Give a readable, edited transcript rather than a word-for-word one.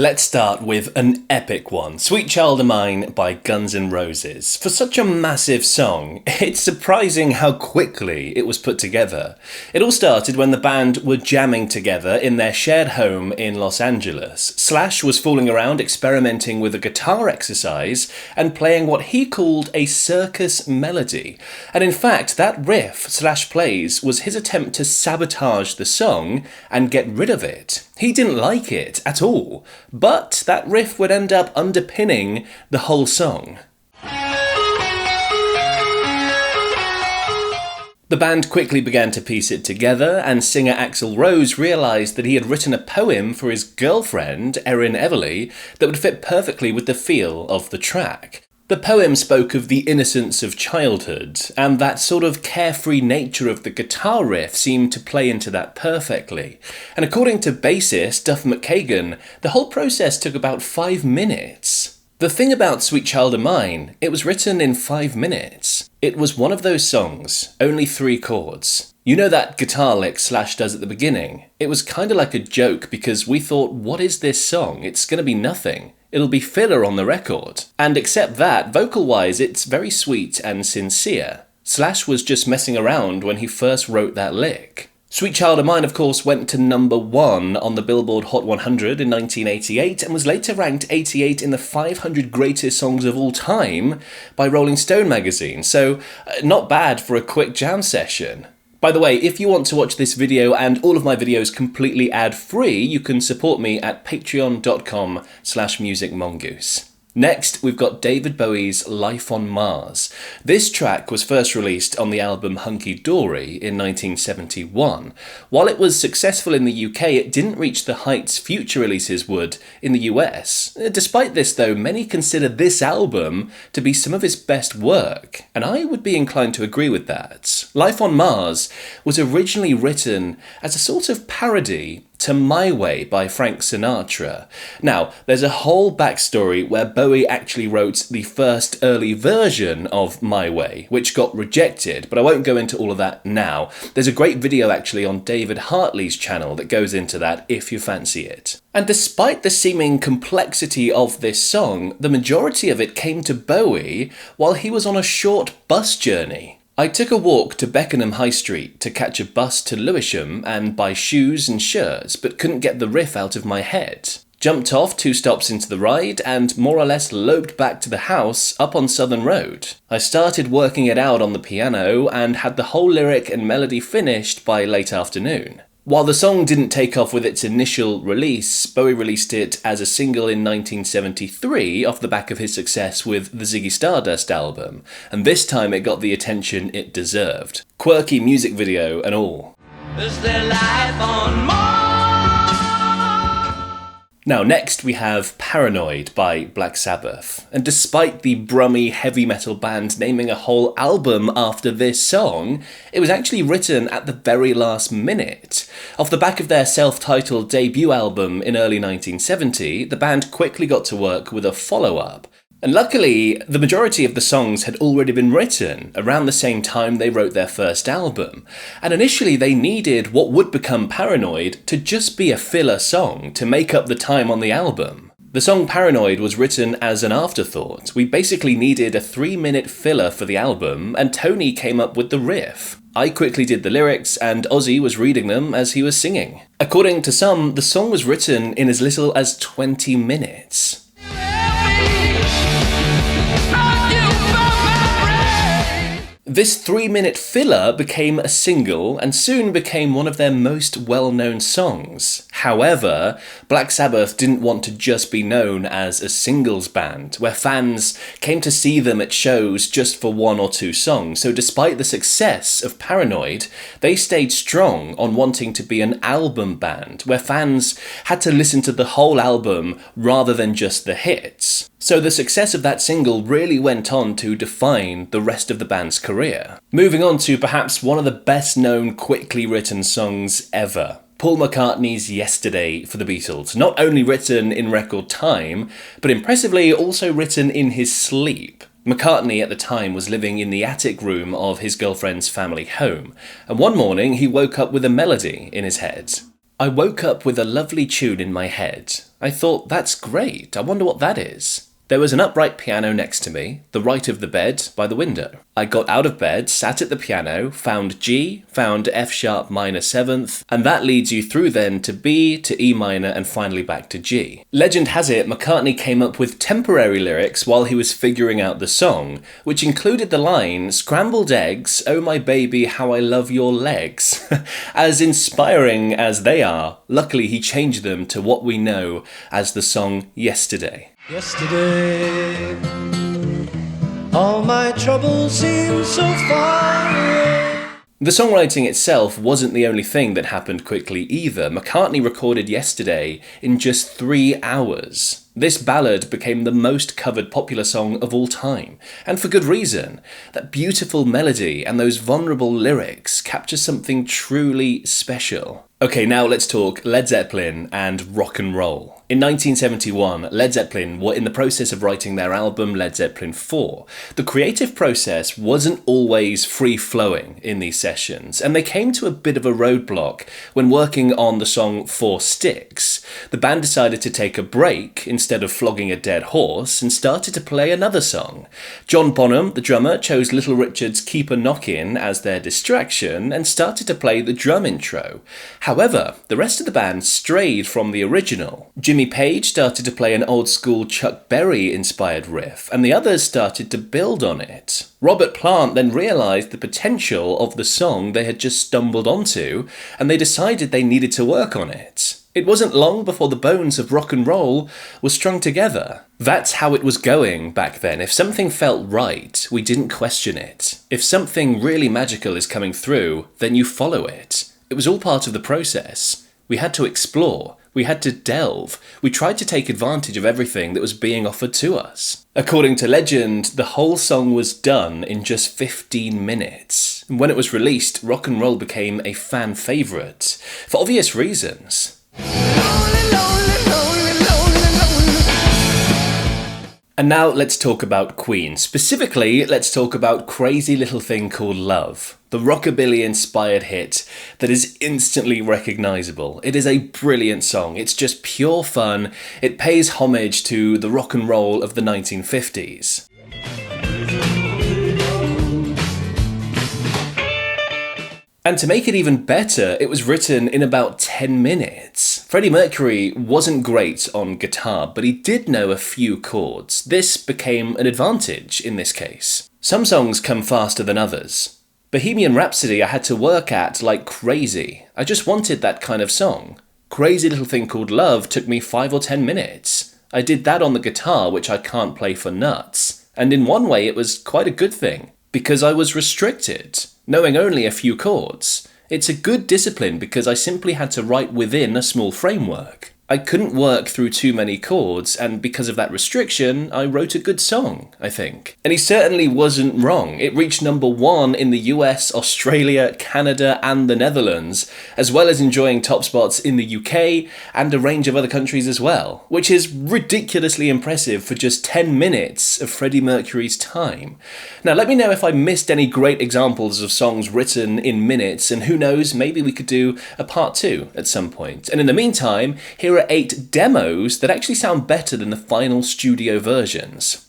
Let's start with an epic one, Sweet Child O' Mine by Guns N' Roses. For such a massive song, it's surprising how quickly it was put together. It all started when the band were jamming together in their shared home in Los Angeles. Slash was fooling around experimenting with a guitar exercise and playing what he called a circus melody. And in fact, that riff Slash plays was his attempt to sabotage the song and get rid of it. He didn't like it at all, but that riff would end up underpinning the whole song. The band quickly began to piece it together, and singer Axl Rose realised that he had written a poem for his girlfriend, Erin Everly, that would fit perfectly with the feel of the track. The poem spoke of the innocence of childhood, and that sort of carefree nature of the guitar riff seemed to play into that perfectly. And according to bassist Duff McKagan, the whole process took about 5 minutes. The thing about Sweet Child O' Mine, it was written in 5 minutes. It was one of those songs, only 3 chords. You know that guitar lick Slash does at the beginning? It was kinda like a joke because we thought, what is this song? It's gonna be nothing. It'll be filler on the record. And except that, vocal-wise, it's very sweet and sincere. Slash was just messing around when he first wrote that lick. Sweet Child O' Mine, of course, went to number 1 on the Billboard Hot 100 in 1988 and was later ranked 88 in the 500 greatest songs of all time by Rolling Stone magazine, so not bad for a quick jam session. By the way, if you want to watch this video and all of my videos completely ad-free, you can support me at patreon.com/musicmongoose. Next, we've got David Bowie's Life on Mars. This track was first released on the album Hunky Dory in 1971. While it was successful in the UK, it didn't reach the heights future releases would in the US. Despite this though, many consider this album to be some of his best work, and I would be inclined to agree with that. Life on Mars was originally written as a sort of parody to My Way by Frank Sinatra. Now, there's a whole backstory where Bowie actually wrote the first early version of My Way, which got rejected, but I won't go into all of that now. There's a great video actually on David Hartley's channel that goes into that if you fancy it. And despite the seeming complexity of this song, the majority of it came to Bowie while he was on a short bus journey. I took a walk to Beckenham High Street to catch a bus to Lewisham and buy shoes and shirts, but couldn't get the riff out of my head. Jumped off 2 stops into the ride and more or less loped back to the house up on Southern Road. I started working it out on the piano and had the whole lyric and melody finished by late afternoon. While the song didn't take off with its initial release, Bowie released it as a single in 1973 off the back of his success with the Ziggy Stardust album, and this time it got the attention it deserved. Quirky music video and all. Is there life on Mars? Now next we have Paranoid by Black Sabbath, and despite the brummy heavy metal band naming a whole album after this song, it was actually written at the very last minute. Off the back of their self-titled debut album in early 1970, the band quickly got to work with a follow-up. And luckily, the majority of the songs had already been written around the same time they wrote their first album. And initially they needed what would become Paranoid to just be a filler song to make up the time on the album. The song Paranoid was written as an afterthought. We basically needed a 3-minute filler for the album, and Tony came up with the riff. I quickly did the lyrics, and Ozzy was reading them as he was singing. According to some, the song was written in as little as 20 minutes. This 3-minute filler became a single and soon became one of their most well-known songs. However, Black Sabbath didn't want to just be known as a singles band, where fans came to see them at shows just for 1 or 2 songs, so despite the success of Paranoid, they stayed strong on wanting to be an album band, where fans had to listen to the whole album rather than just the hits. So the success of that single really went on to define the rest of the band's career. Moving on to perhaps one of the best known quickly written songs ever. Paul McCartney's Yesterday for the Beatles. Not only written in record time, but impressively also written in his sleep. McCartney at the time was living in the attic room of his girlfriend's family home, and one morning he woke up with a melody in his head. I woke up with a lovely tune in my head. I thought, that's great, I wonder what that is. There was an upright piano next to me, the right of the bed, by the window. I got out of bed, sat at the piano, found G, found F sharp minor 7th, and that leads you through then to B, to E minor, and finally back to G. Legend has it McCartney came up with temporary lyrics while he was figuring out the song, which included the line, "Scrambled eggs, oh my baby, how I love your legs." As inspiring as they are, luckily he changed them to what we know as the song Yesterday. Yesterday, all my troubles seem so far away. The songwriting itself wasn't the only thing that happened quickly either. McCartney recorded Yesterday in just 3 hours. This ballad became the most covered popular song of all time, and for good reason. That beautiful melody and those vulnerable lyrics capture something truly special. Okay, now let's talk Led Zeppelin and rock and roll. In 1971, Led Zeppelin were in the process of writing their album Led Zeppelin 4. The creative process wasn't always free-flowing in these sessions, and they came to a bit of a roadblock when working on the song 4 Sticks. The band decided to take a break instead of flogging a dead horse and started to play another song. John Bonham, the drummer, chose Little Richard's Keep a Knockin' as their distraction and started to play the drum intro. However, the rest of the band strayed from the original. Jimmy Page started to play an old-school Chuck Berry-inspired riff, and the others started to build on it. Robert Plant then realised the potential of the song they had just stumbled onto, and they decided they needed to work on it. It wasn't long before the bones of rock and roll were strung together. That's how it was going back then. If something felt right, we didn't question it. If something really magical is coming through, then you follow it. It was all part of the process. We had to explore. We had to delve. We tried to take advantage of everything that was being offered to us. According to legend, the whole song was done in just 15 minutes. And when it was released, rock and roll became a fan favourite, for obvious reasons. And now let's talk about Queen. Specifically, let's talk about Crazy Little Thing Called Love, the rockabilly-inspired hit that is instantly recognisable. It is a brilliant song. It's just pure fun. It pays homage to the rock and roll of the 1950s. And to make it even better, it was written in about 10 minutes. Freddie Mercury wasn't great on guitar, but he did know a few chords. This became an advantage in this case. Some songs come faster than others. Bohemian Rhapsody I had to work at like crazy. I just wanted that kind of song. Crazy Little Thing Called Love took me 5 or 10 minutes. I did that on the guitar, which I can't play for nuts. And in one way it was quite a good thing, because I was restricted, knowing only a few chords. It's a good discipline because I simply had to write within a small framework. I couldn't work through too many chords, and because of that restriction, I wrote a good song, I think. And he certainly wasn't wrong. It reached #1 in the US, Australia, Canada, and the Netherlands, as well as enjoying top spots in the UK and a range of other countries as well, which is ridiculously impressive for just 10 minutes of Freddie Mercury's time. Now, let me know if I missed any great examples of songs written in minutes, and who knows, maybe we could do a part 2 at some point. And in the meantime, here are 8 demos that actually sound better than the final studio versions.